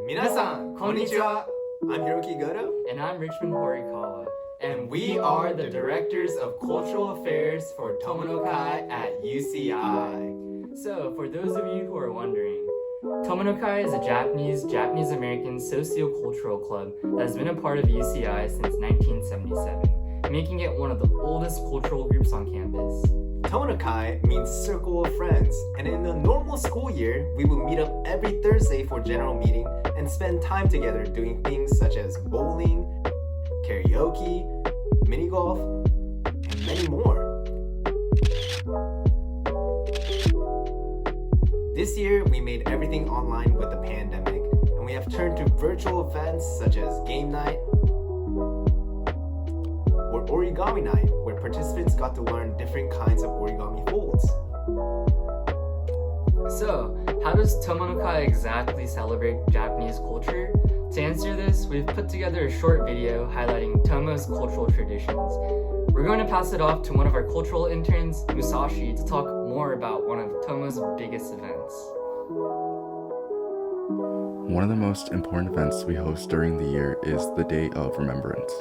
Minasan, konnichiwa. I'm Hiroki Goto. And I'm Richmond Horikawa. And we are the Directors of Cultural Affairs for Tomo no Kai at UCI. So, for those of you who are wondering, Tomo no Kai is a Japanese-American socio-cultural club that has been a part of UCI since 1977, making it one of the oldest cultural groups on campus. Tomo no Kai means circle of friends, and in a normal school year, we will meet up every Thursday for general meeting and spend time together doing things such as bowling, karaoke, mini golf, and many more. This year, we made everything online with the pandemic, and we have turned to virtual events such as game night or origami night, where participants got to learn different kinds of origami folds. So, how does Tomo no Kai exactly celebrate Japanese culture? To answer this, we've put together a short video highlighting Tomo's cultural traditions. We're going to pass it off to one of our cultural interns, Musashi, to talk more about one of Tomo's biggest events. One of the most important events we host during the year is the Day of Remembrance.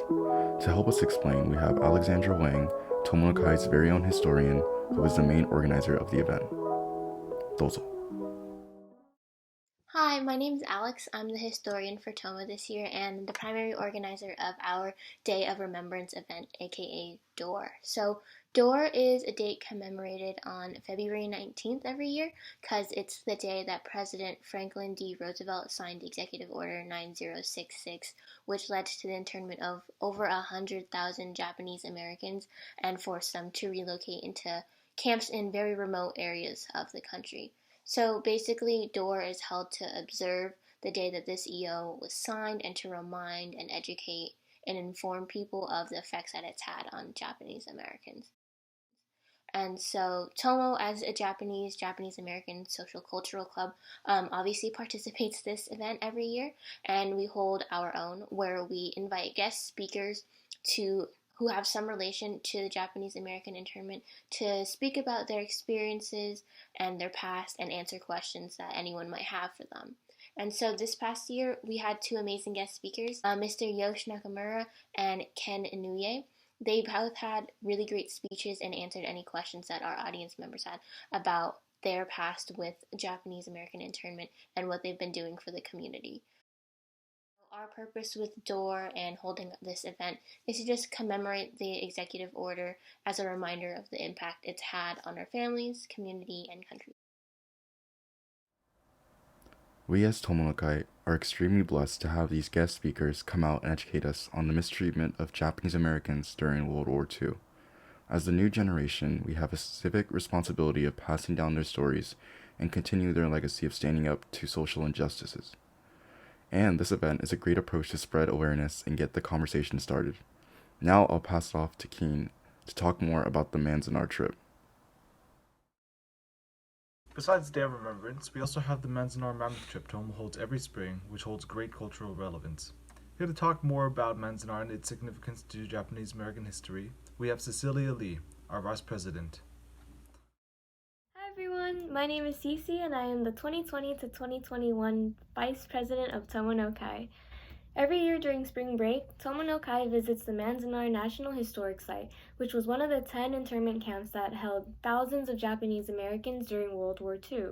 To help us explain, we have Alexandra Wang, Tomo no Kai's very own historian, who is the main organizer of the event. Dozo. Hi, my name is Alex. I'm the historian for Tomo this year and the primary organizer of our Day of Remembrance event, aka DOR. So DOR is a date commemorated on February 19th every year because it's the day that President Franklin D. Roosevelt signed Executive Order 9066, which led to the internment of over 100,000 Japanese Americans and forced them to relocate into camps in very remote areas of the country. So basically, DOR is held to observe the day that this EO was signed and to remind and educate and inform people of the effects that it's had on Japanese Americans. And so Tomo, as a Japanese-American social-cultural club, obviously participates this event every year, and we hold our own where we invite guest speakers who have some relation to the Japanese-American internment to speak about their experiences and their past and answer questions that anyone might have for them. And so this past year, we had two amazing guest speakers, Mr. Yoshi Nakamura and Ken Inouye. They both had really great speeches and answered any questions that our audience members had about their past with Japanese-American internment and what they've been doing for the community. Our purpose with DOR and holding this event is to just commemorate the executive order as a reminder of the impact it's had on our families, community, and country. We as Tomo no Kai are extremely blessed to have these guest speakers come out and educate us on the mistreatment of Japanese Americans during World War II. As the new generation, we have a civic responsibility of passing down their stories and continue their legacy of standing up to social injustices. And this event is a great approach to spread awareness and get the conversation started. Now I'll pass it off to Keen to talk more about the Manzanar trip. Besides the Day of Remembrance, we also have the Manzanar Mammoth Trip Tomo holds every spring, which holds great cultural relevance. Here to talk more about Manzanar and its significance to Japanese American history, we have Cecilia Lee, our Vice President. Hi everyone, my name is Cece and I am the 2020 to 2021 Vice President of Tomo no Kai. Every year during spring break, Tomo no Kai visits the Manzanar National Historic Site, which was one of the 10 internment camps that held thousands of Japanese Americans during World War II.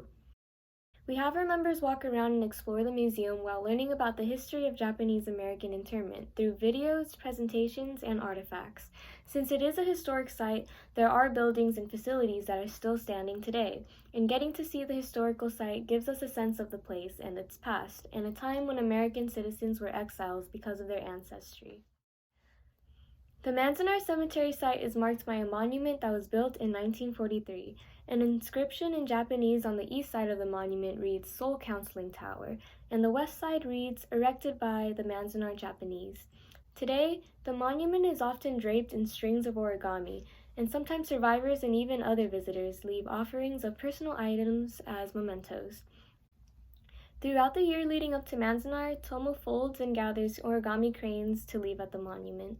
We have our members walk around and explore the museum while learning about the history of Japanese American internment through videos, presentations, and artifacts. Since it is a historic site, there are buildings and facilities that are still standing today, and getting to see the historical site gives us a sense of the place and its past, and a time when American citizens were exiles because of their ancestry. The Manzanar Cemetery site is marked by a monument that was built in 1943. An inscription in Japanese on the east side of the monument reads Soul Counseling Tower, and the west side reads Erected by the Manzanar Japanese. Today, the monument is often draped in strings of origami, and sometimes survivors and even other visitors leave offerings of personal items as mementos. Throughout the year leading up to Manzanar, Tomo folds and gathers origami cranes to leave at the monument.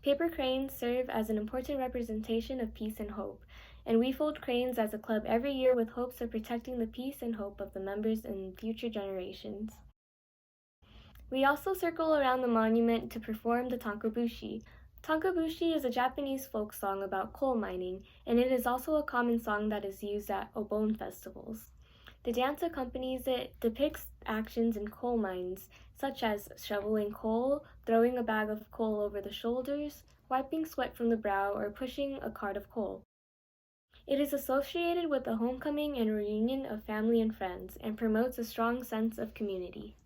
Paper cranes serve as an important representation of peace and hope, and we fold cranes as a club every year with hopes of protecting the peace and hope of the members in future generations. We also circle around the monument to perform the tankobushi. Tankobushi is a Japanese folk song about coal mining, and it is also a common song that is used at Obon festivals. The dance accompanies it, depicts actions in coal mines, such as shoveling coal, throwing a bag of coal over the shoulders, wiping sweat from the brow, or pushing a cart of coal. It is associated with the homecoming and reunion of family and friends, and promotes a strong sense of community.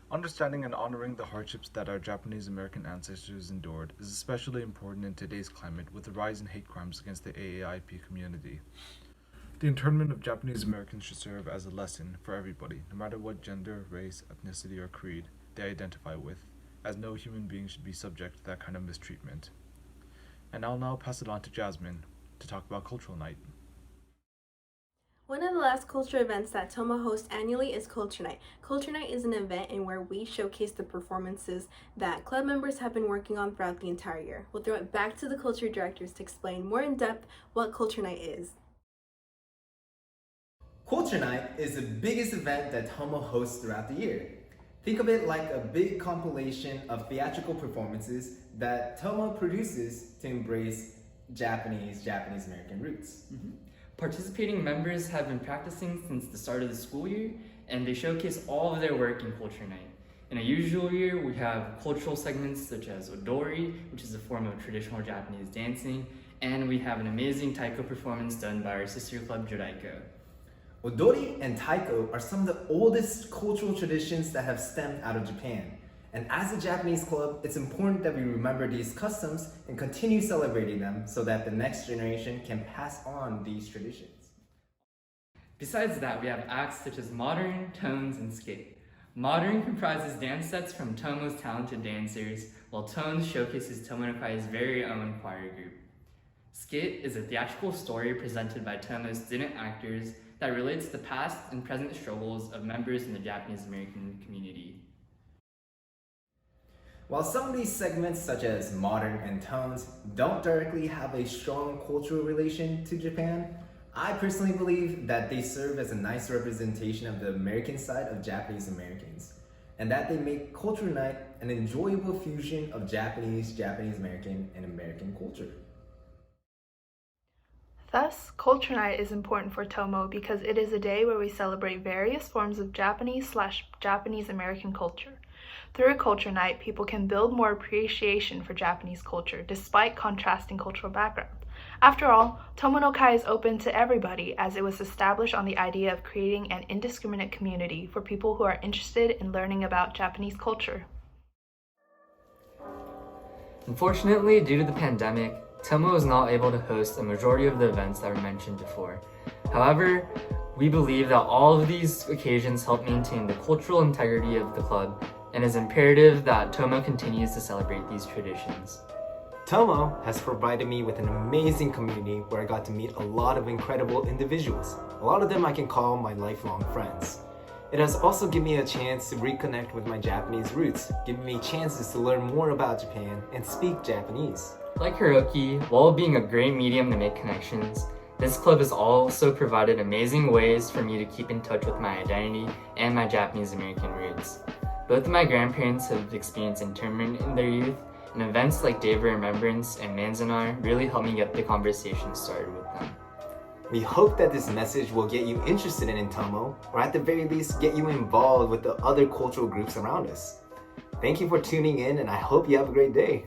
Understanding and honoring the hardships that our Japanese American ancestors endured is especially important in today's climate with the rise in hate crimes against the AAIP community. The internment of Japanese Americans should serve as a lesson for everybody, no matter what gender, race, ethnicity, or creed they identify with, as no human being should be subject to that kind of mistreatment. And I'll now pass it on to Jasmine to talk about Cultural Night. One of the last culture events that Tomo hosts annually is Culture Night. Culture Night is an event in where we showcase the performances that club members have been working on throughout the entire year. We'll throw it back to the culture directors to explain more in depth what Culture Night is. Culture Night is the biggest event that Tomo hosts throughout the year. Think of it like a big compilation of theatrical performances that Tomo produces to embrace Japanese American roots. Participating members have been practicing since the start of the school year, and they showcase all of their work in Culture Night. In a usual year, we have cultural segments such as odori, which is a form of traditional Japanese dancing, and we have an amazing taiko performance done by our sister club, Jodaiko. Odori and taiko are some of the oldest cultural traditions that have stemmed out of Japan. And as a Japanese club, it's important that we remember these customs and continue celebrating them so that the next generation can pass on these traditions. Besides that, we have acts such as modern, tones, and skate. Modern comprises dance sets from Tomo's talented dancers, while tones showcases Tomo no Kai's very own choir group. Skit is a theatrical story presented by Tomo's student actors that relates the past and present struggles of members in the Japanese American community. While some of these segments, such as modern and tones, don't directly have a strong cultural relation to Japan, I personally believe that they serve as a nice representation of the American side of Japanese Americans, and that they make Culture Night an enjoyable fusion of Japanese American, and American culture. Thus, Culture Night is important for Tomo because it is a day where we celebrate various forms of Japanese American culture. Through Culture Night, people can build more appreciation for Japanese culture despite contrasting cultural backgrounds. After all, Tomo no Kai is open to everybody as it was established on the idea of creating an indiscriminate community for people who are interested in learning about Japanese culture. Unfortunately, due to the pandemic, Tomo was not able to host a majority of the events that were mentioned before. However, we believe that all of these occasions help maintain the cultural integrity of the club, and it is imperative that Tomo continues to celebrate these traditions. Tomo has provided me with an amazing community where I got to meet a lot of incredible individuals. A lot of them I can call my lifelong friends. It has also given me a chance to reconnect with my Japanese roots, giving me chances to learn more about Japan and speak Japanese. Like karaoke, while being a great medium to make connections, this club has also provided amazing ways for me to keep in touch with my identity and my Japanese American roots. Both of my grandparents have experienced internment in their youth, and events like Day of Remembrance and Manzanar really helped me get the conversation started with them. We hope that this message will get you interested in Tomo, or at the very least get you involved with the other cultural groups around us. Thank you for tuning in, and I hope you have a great day.